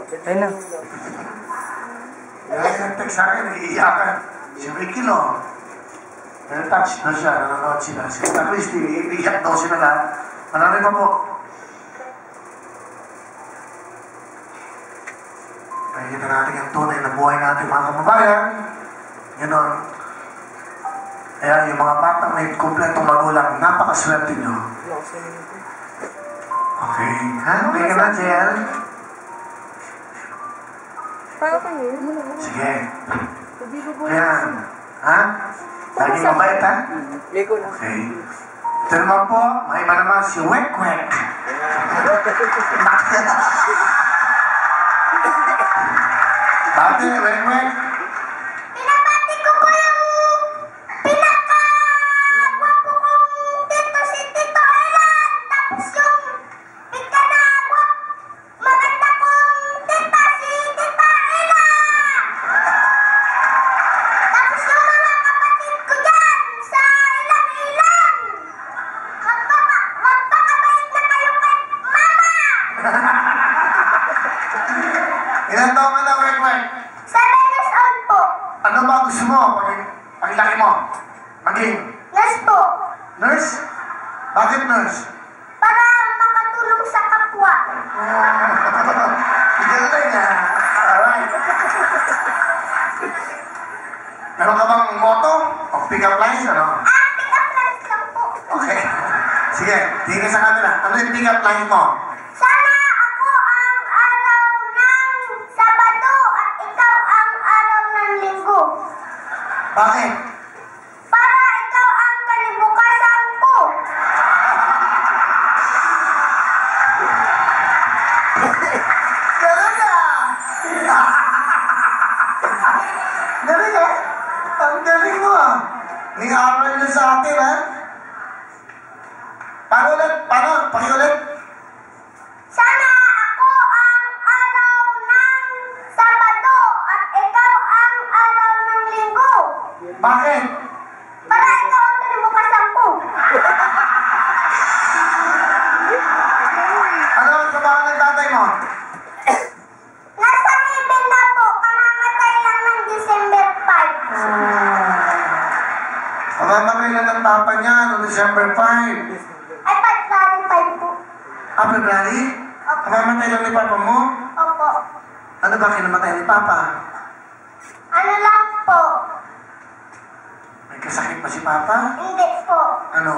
Ayun na. Kaya nag-text sa akin, nag-iiyakan. Si Ricky, no? Touch na siya, nanonood sila. Si Tita Christy, iiyak daw sila lahat. Marami pa po. Nakikita natin yung tunay na buhay natin, mga kababayan. Ganon. Kaya yung mga batang may kumpletong magulang, napakaswerte nyo. Okay. Ha? Okay ka na, JL? Sige. Ayan. Ha? Lagi mabait, ha? Okay. Ito naman po, may iba naman si Wek-Wek. Bakit, Wek-Wek? Pinapati ko po yung pinaka-gwapo kong tito si Tito Elan. Tapos yung maganda kong tita si Tita Ela. Tapos yung mga kapatid ko dyan sa ilang-ilang. Magpakabait na kayo kay Mama. Ilan taon ka na, Wek-Wek? 7 years old po. Ano ba gusto mo paglaki mo? Maging Nurse po. nurse? Bakit nurse? Para makatulong sa kapwa. Galing ah. Alright. Meron ka bang motto? O pick-up lines, ano? Pick-up lines lang po. Okay. Sige, tingin sa camera. Ano yung pick-up line mo? Sana ako ang araw ng Sabado at ikaw ang araw ng Linggo. Bakit? Para ikaw ang kalibukasan ko. Galing ah! Galing ah! Ang galing mo ah! May aral na sa atin ah! Paano ulit? Paano? Pakiulit? Sana ako ang araw ng Sabado at ikaw ang araw ng Linggo. Bakit? Para ikaw ang kalibukasan ko. Ano ang trabaho ng tatay mo? Nasa ngipin na po, kamamatay lang ng December 5. Mamamatay na ng papa niya noong December 5. Ay, February 5 po. February? Mamamatay lang ni papa mo? Opo. Ano ba kinamatay ni papa? Ano lang po? May kasakit pa si papa? Hindi po. Ano?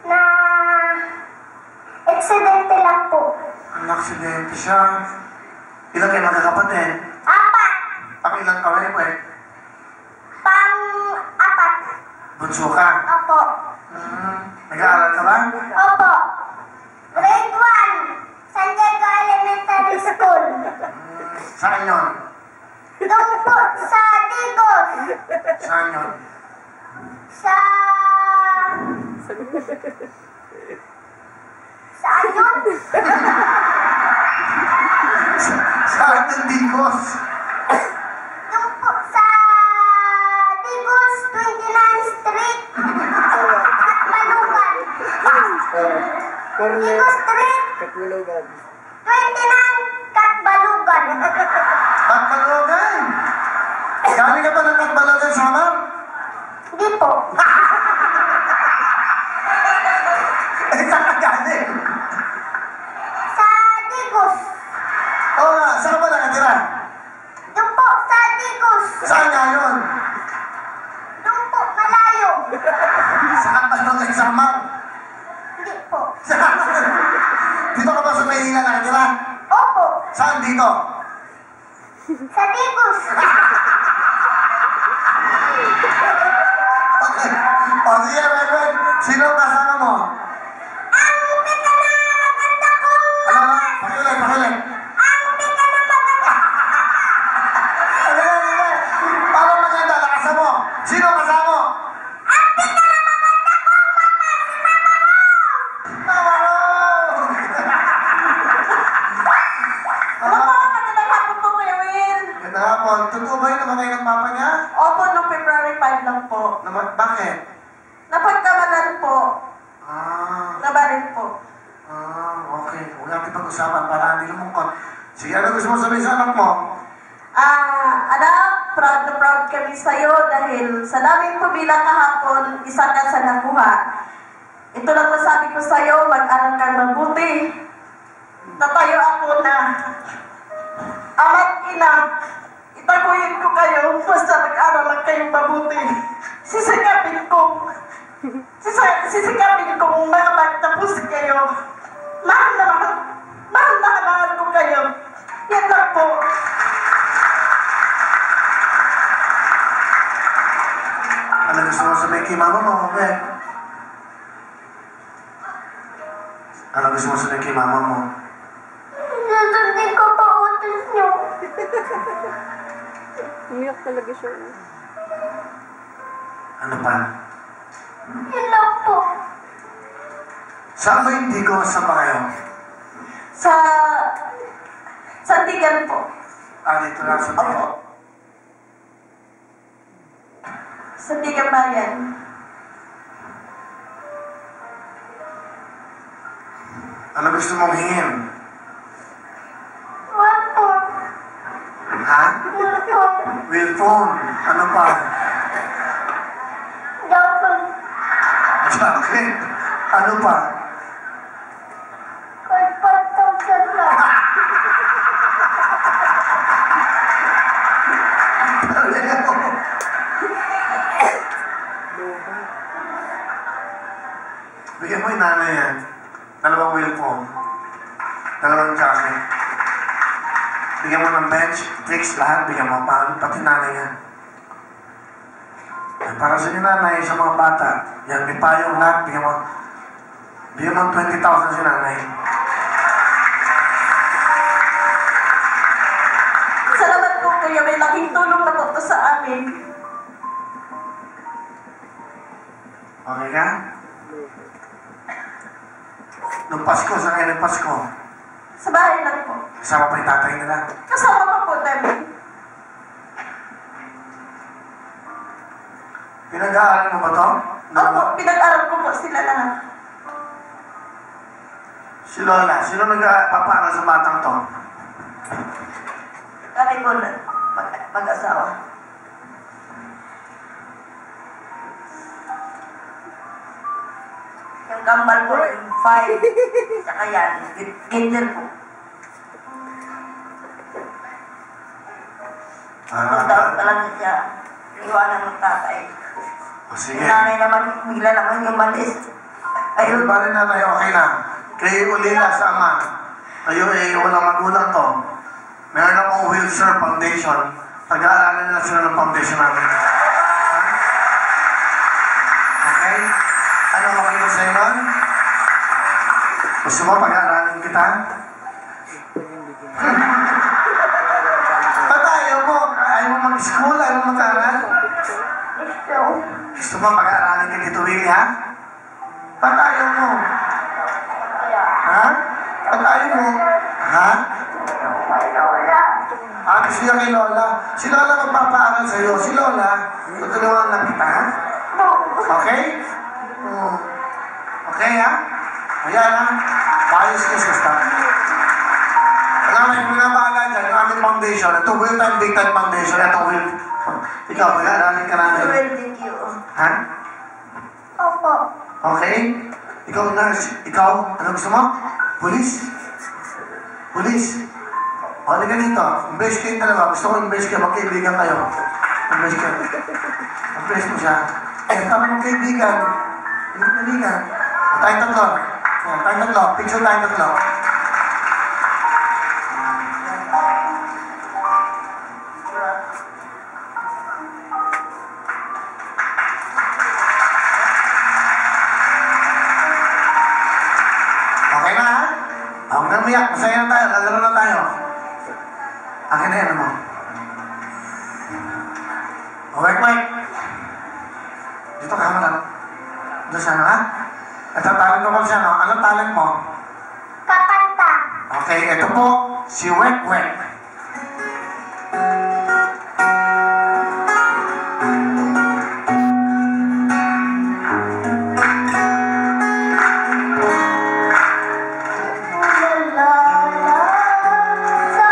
Na aksidente lang po. Ang aksidente siya. Ilan kayo magkakapatid? 4. Pakilang kaway po eh. Pang-4. Bunso ka? Opo. Nag-aaral ka ba? Opo. Grade 1. San Diego Elementary School. Saan yun? Doon po sa Digos. Saan yun? Sa... Saan yun? Saan yung Digos? Doon po sa Digos 29th Street. At Balugan. Digos Street. Katulugan. 29 Katbalugan. Katbalogan! Galing ka ba ng Katbalogan, Samar? Hindi po. Eh, saan ka galing? Sa Digos. Oo nga, saan ka ba nakatira? Doon po sa Digos. Saan nga yun? Doon po malayo. Sa Katbalogan, Samar? Hindi po. Saan? Dito ka ba sa Maynila nakatira? Opo. Saan dito? Sa Digos. Okay. O, sige, Reverend. Sino ang kasama mo? Ang pika na maganda kong Ano ba? Pakiulit, pakiulit. Ang pika na maganda. Paano maganda? Lakasan mo. Sino ang kasama mo? Ang pika na maganda kong mama, si Mama Rose. Mama Rose! Ano po? Magandang hapon po, Kuya Will. Ganda hapon. Totoo ba yung namatay ng papa niya? Opo, noong February 5 lang po. Bakit? Napagkamalan po. Ah, Nabaril po. okay. Huwag natin pag-usapan para hindi lumungkot. Sige, ano gusto mo sabihin sa anak mo? Anak, proud na proud kami sa'yo dahil sa daming pabila kahapon, isa ka sa nakuha. Ito lang masabi ko sa'yo, mag-aral kang mabuti. Tatayo ako na ama't ina, itaguhin ko kayo, basta mag-aral lang kayong mabuti. Sisikapin ko makapagtapos kayo. Mahal ko kayo. Yan lang po. Ano gusto mo sabihin kay mama mo, okay? Ano gusto mo sabihin kay mama mo? Susundin ko pa utos niyo. Umiyak talaga siya. Ano pa? Yan lang po. Saan ba hindi ko sa kayo? Sa Sandigan po. Dito lang sa Opo. Sandigan Bayan. Ano gusto mong hingin? One po. Ha? One po. Will phone. Ano pa? Dapat. Jacket. Ano pa? Pagpatawsan lang. Bigyan mo yung nanay yan. Dalawang will phone. Dalawang jacket. Bigyan mo ng bench, tricks, lahat. Bigyan mo pati nanay yan. Para sa inyo nanay, sa mga bata, yan, may payong lahat. Bigyan mo 20,000 si nanay. Salamat po kuya, may laking tulong na po to sa amin. Okay ka? Nung Pasko, sa ngayon ng Pasko, Sa bahay lang po. kasama pa yung tatay nila. Kasama pa po namin. Pinag-aaral mo ba to? Opo, pinag-aral ko po sila lahat. Si Lola, sino nagpapaaral sa batang to? Kami po mag-asawa. Yung kambal po, yung 5. Saka yan, kinder po. Nung pa lang siya, iwanan ng tatay. Sige. Yung nanay naman, bigla naman yung malis. Ayun, bali na tayo, okay na. Kayo ulila sa ama. Kayo walang magulang to. Meron akong Wilshire Foundation. Pag-aaralan nila sila ng foundation namin. Okay? Ano okay mo sa'yo nun? Gusto mo pag-aaralan kita? Ba't ayaw mo? Ayaw mo mag-school? Ayaw mo mag-aaral? Gusto mo pag-aaralan ka dito, Willie, ha? Ba't ayaw mo? Ha? Ba't ayaw mo? Ha? Gusto niya kay Lola. Si Lola magpapaaral sa'yo. Si Lola, tutulungan lang kita, ha? Okay? Okay, ha? Ayan, ha? Ayos ka sa staff. Alam mo, yung minabahala dyan, yung aming foundation, ito Will Time Big Time Foundation, ito Will. Ikaw, pag-aaralin ka namin. Well, thank you. Ha? Opo. Okay? Ikaw, nurse. Ikaw, ano gusto mo? Police? Police? O, halika dito. Embrace kayo dalawa. Gusto ko embrace kayo. Magkaibigan kayo. Embrace kayo. Embrace mo siya. Tama ng kaibigan. Kaibigan. Tayong tatlo. Tayong tatlo. Picture tayong tatlo. Okay na, ha? Huwag na umiyak. Masaya na tayo. Lalaro na tayo. Akin na yan, ano? Wait. Dito ka naman, ano? Doon siya, ha? Ito, talent mo siya, no? Anong talent mo? Kakanta. Okay, ito po, si Wek. Sa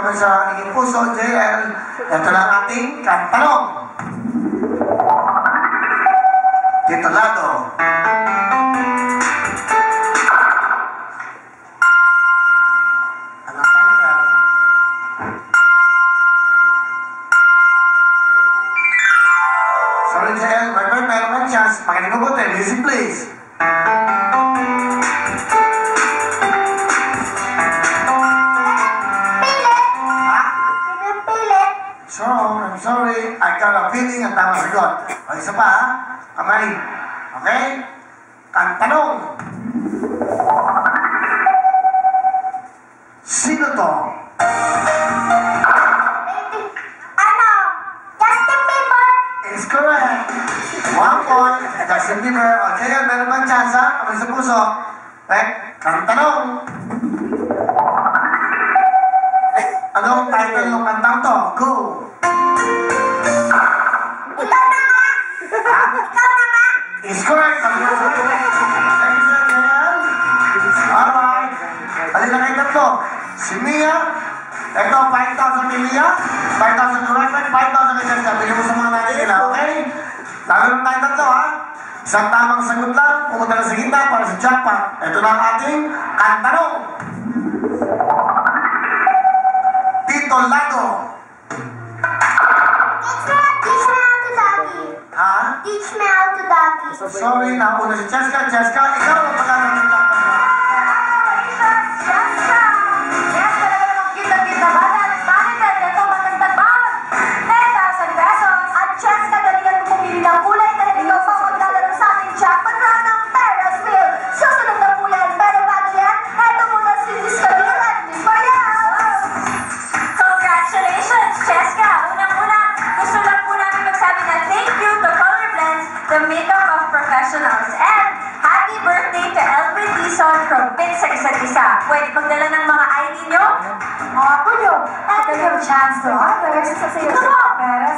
naman sa inyong puso, JL. Ito na ang ating tanong. Titulado. Ano title? Sorry, JL. Meron kang chance. Makinig mo buti. Music, please. So, I'm sorry, I got a feeling ang tama sagot. O, isa pa ha? Kamay. Okay? Tanong. Sino to? Justin Bieber. Is correct. 1 point. Justin Bieber. O, kaya meron bang chance ha? Kamay sa puso. Tanong. Anong title ng kantang to? Go! Ikaw na nga. Ha? Ikaw na nga. Is correct. Alright. Alin na kayo tatlo? Si Mia. Ito, 5,000 kay Mia. 5,000 kay Raymond. 5,000 kay Jessica. Bili mo sa mga natin nila, okay? Lalo lang tayo tatlo, ha? Isang tamang sagot lang. Pumunta na sa gitna para sa jackpot. Ito na ang ating kantanong. Titulado. Teach me how to doggy. Ha? Teach me how to doggy. Sorry, nauna si Jessica. Jessica, ikaw ang pagkakaroon ng jackpot mo. The makeup of professionals. And happy birthday to Elvin Dizon from Pin sa Isa't Isa. Pwede magdala ng mga ID nyo? Mga po nyo. And you have a chance to honor sa sayo sa pera.